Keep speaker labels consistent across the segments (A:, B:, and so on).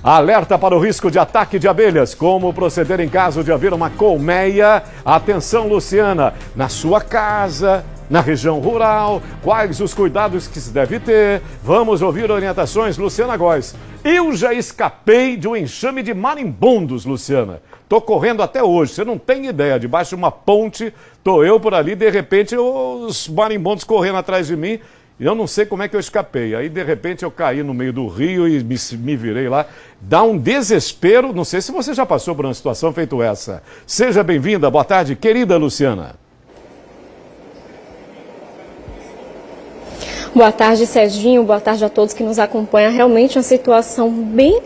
A: Alerta para o risco de ataque de abelhas. Como proceder em caso de haver uma colmeia? Atenção, Luciana, na sua casa, na região rural, quais os cuidados que se deve ter? Vamos ouvir orientações, Luciana Góes. Eu já escapei de um enxame de marimbondos, Luciana. Tô correndo até hoje, você não tem ideia. Debaixo de uma ponte, tô eu por ali, de repente os marimbondos correndo atrás de mim. E eu não sei como é que eu escapei. Aí, de repente, eu caí no meio do rio e me virei lá. Dá um desespero. Não sei se você já passou por uma situação feito essa. Seja bem-vinda. Boa tarde, querida Luciana.
B: Boa tarde, Serginho. Boa tarde a todos que nos acompanham. Realmente uma situação bem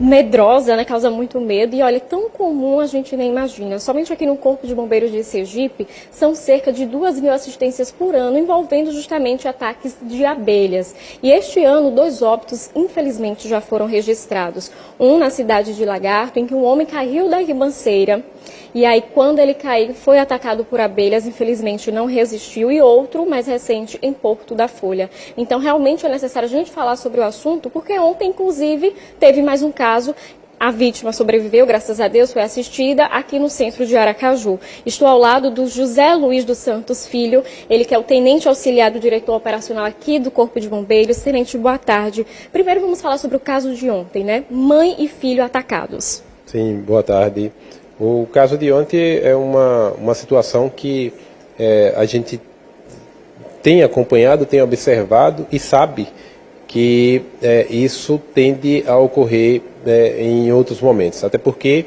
B: medrosa, né? Causa muito medo. E olha, tão comum a gente nem imagina. Somente aqui no Corpo de Bombeiros de Sergipe são cerca de 2.000 assistências por ano envolvendo justamente ataques de abelhas. E este ano, 2 óbitos, infelizmente, já foram registrados. Um na cidade de Lagarto, em que um homem caiu da ribanceira. E aí, quando ele caiu, foi atacado por abelhas, infelizmente não resistiu. E outro, mais recente, em Porto da Folha. Então, realmente é necessário a gente falar sobre o assunto, porque ontem, inclusive, teve mais um caso. A vítima sobreviveu, graças a Deus, foi assistida aqui no centro de Aracaju. Estou ao lado do José Luiz dos Santos Filho, ele que é o tenente auxiliar do diretor operacional aqui do Corpo de Bombeiros. Tenente, boa tarde. Primeiro vamos falar sobre o caso de ontem, né? Mãe e filho atacados.
C: Sim, boa tarde. O caso de ontem é uma situação que a gente tem acompanhado, tem observado e sabe que isso tende a ocorrer em outros momentos. Até porque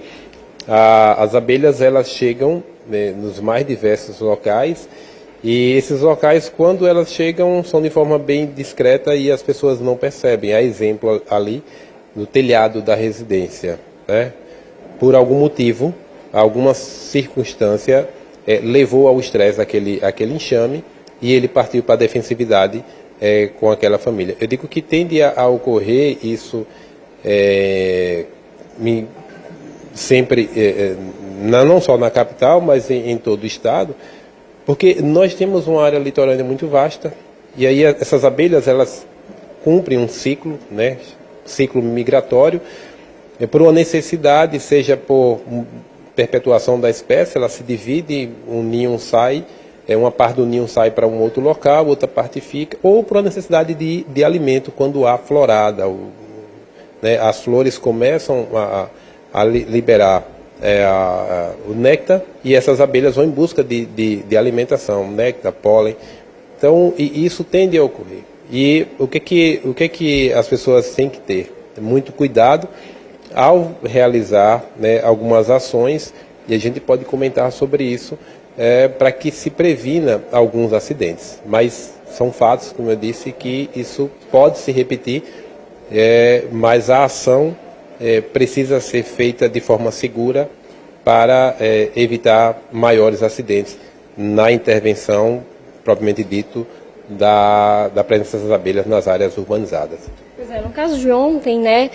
C: as abelhas elas chegam nos mais diversos locais e esses locais, quando elas chegam, são de forma bem discreta e as pessoas não percebem. Há exemplo ali no telhado da residência, né? Por algum motivo, alguma circunstância levou ao estresse aquele enxame e ele partiu para a defensividade com aquela família. Eu digo que tende a ocorrer isso sempre, não só na capital, mas em todo o estado, porque nós temos uma área litorânea muito vasta e aí essas abelhas elas cumprem um ciclo, né, ciclo migratório, por uma necessidade, seja por perpetuação da espécie, ela se divide, um ninho sai, uma parte do ninho sai para um outro local, outra parte fica, ou por uma necessidade de alimento quando há florada. Né, as flores começam a liberar o néctar e essas abelhas vão em busca de alimentação, néctar, pólen. Então, isso tende a ocorrer. E o que as pessoas têm que ter? Muito cuidado ao realizar, né, algumas ações, e a gente pode comentar sobre isso, para que se previna alguns acidentes. Mas são fatos, como eu disse, que isso pode se repetir, mas a ação precisa ser feita de forma segura para evitar maiores acidentes na intervenção, propriamente dito, da presença das abelhas nas áreas urbanizadas.
B: Pois é, no caso de ontem, né,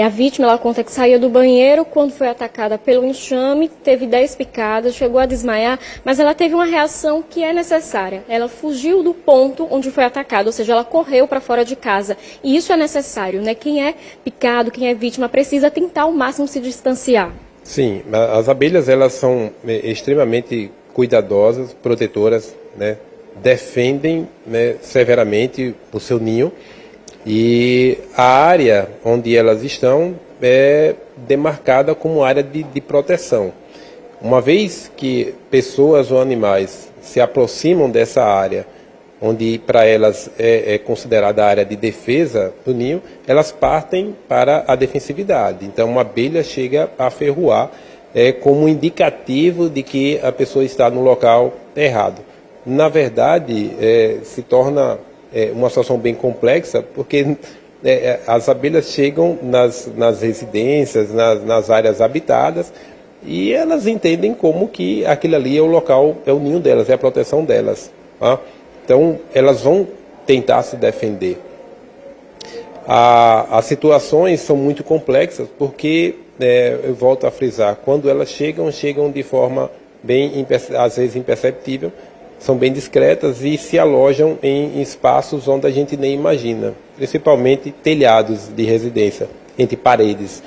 B: a vítima ela conta que saía do banheiro quando foi atacada pelo enxame, teve 10 picadas, chegou a desmaiar, mas ela teve uma reação que é necessária. Ela fugiu do ponto onde foi atacada, ou seja, ela correu para fora de casa. E isso é necessário, né? Quem é picado, quem é vítima, precisa tentar ao máximo se distanciar.
C: Sim, as abelhas elas são extremamente cuidadosas, protetoras, né? Defendem, né, severamente o seu ninho. E a área onde elas estão é demarcada como área de proteção. Uma vez que pessoas ou animais se aproximam dessa área, onde para elas é considerada a área de defesa do ninho, elas partem para a defensividade. Então, uma abelha chega a ferroar como indicativo de que a pessoa está no local errado. Na verdade, se torna uma situação bem complexa, porque as abelhas chegam nas residências, nas áreas habitadas, e elas entendem como que aquilo ali é o local, é o ninho delas, é a proteção delas. Tá? Então, elas vão tentar se defender. As situações são muito complexas, porque, eu volto a frisar, quando elas chegam de forma bem, às vezes imperceptível, são bem discretas e se alojam em espaços onde a gente nem imagina, principalmente telhados de residência. entre paredes.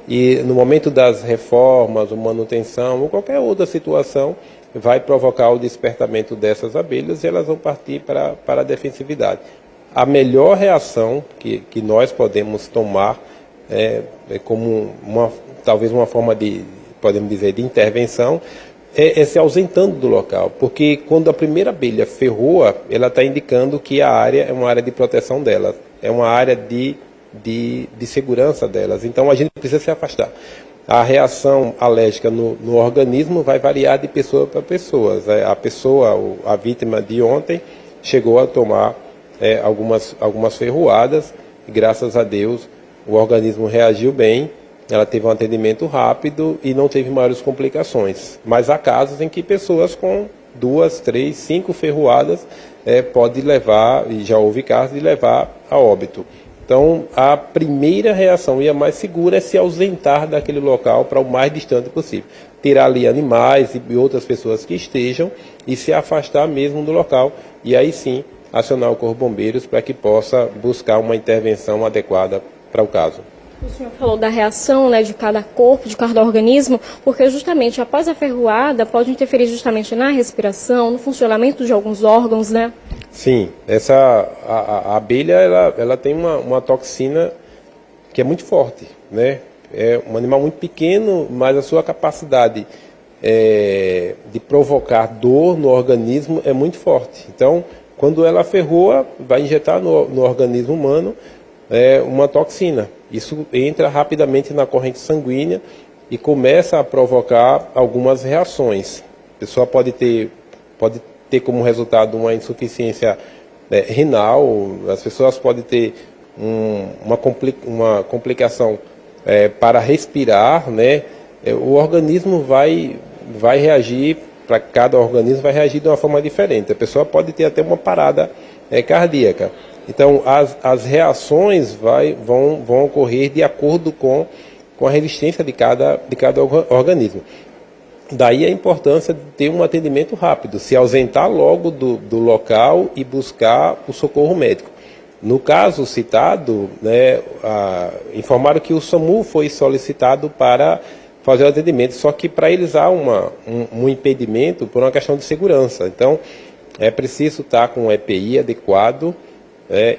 C: E no momento das reformas, ou manutenção, ou qualquer outra situação, vai provocar o despertamento dessas abelhas e elas vão partir para a defensividade. A melhor reação que nós podemos tomar como talvez uma forma de, podemos dizer, de intervenção, é se ausentando do local, porque quando a primeira abelha ferroa, ela está indicando que a área é uma área de proteção delas, é uma área de segurança delas, então a gente precisa se afastar. A reação alérgica no organismo vai variar de pessoa para pessoa. A vítima de ontem chegou a tomar algumas ferroadas, e graças a Deus o organismo reagiu bem, ela teve um atendimento rápido e não teve maiores complicações. Mas há casos em que pessoas com 2, 3, 5 ferroadas pode levar, e já houve casos de levar a óbito. Então, a primeira reação e a mais segura é se ausentar daquele local para o mais distante possível. Tirar ali animais e outras pessoas que estejam e se afastar mesmo do local. E aí sim, acionar o Corpo de Bombeiros para que possa buscar uma intervenção adequada para o caso.
B: O senhor falou da reação, né, de cada corpo, de cada organismo, porque justamente após a ferroada pode interferir justamente na respiração, no funcionamento de alguns órgãos, né?
C: Sim, a abelha ela tem uma toxina que é muito forte, né? É um animal muito pequeno, mas a sua capacidade de provocar dor no organismo é muito forte. Então, quando ela ferroa, vai injetar no organismo humano uma toxina. Isso entra rapidamente na corrente sanguínea e começa a provocar algumas reações. A pessoa pode ter como resultado uma insuficiência renal, as pessoas podem ter uma complicação para respirar, né? O organismo vai reagir, para cada organismo vai reagir de uma forma diferente. A pessoa pode ter até uma parada cardíaca. Então, as reações vão ocorrer de acordo com a resistência de cada organismo. Daí a importância de ter um atendimento rápido, se ausentar logo do local e buscar o socorro médico. No caso citado, né, informaram que o SAMU foi solicitado para fazer o atendimento, só que para eles há um impedimento por uma questão de segurança. Então, é preciso estar com um EPI adequado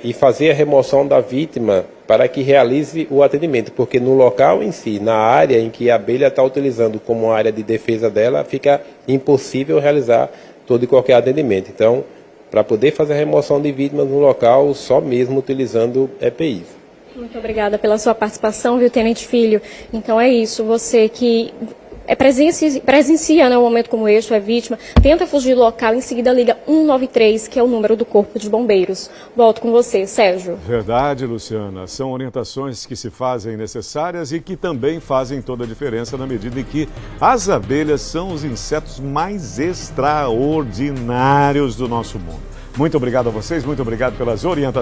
C: e fazer a remoção da vítima para que realize o atendimento, porque no local em si, na área em que a abelha está utilizando como área de defesa dela, fica impossível realizar todo e qualquer atendimento. Então, para poder fazer a remoção de vítimas no local, só mesmo utilizando EPIs.
B: Muito obrigada pela sua participação, viu, Tenente Filho? Então é isso, você que presencia, né, um momento como este, é vítima, tenta fugir do local, em seguida liga 193, que é o número do Corpo de Bombeiros. Volto com você, Sérgio.
A: Verdade, Luciana. São orientações que se fazem necessárias e que também fazem toda a diferença na medida em que as abelhas são os insetos mais extraordinários do nosso mundo. Muito obrigado a vocês, muito obrigado pelas orientações.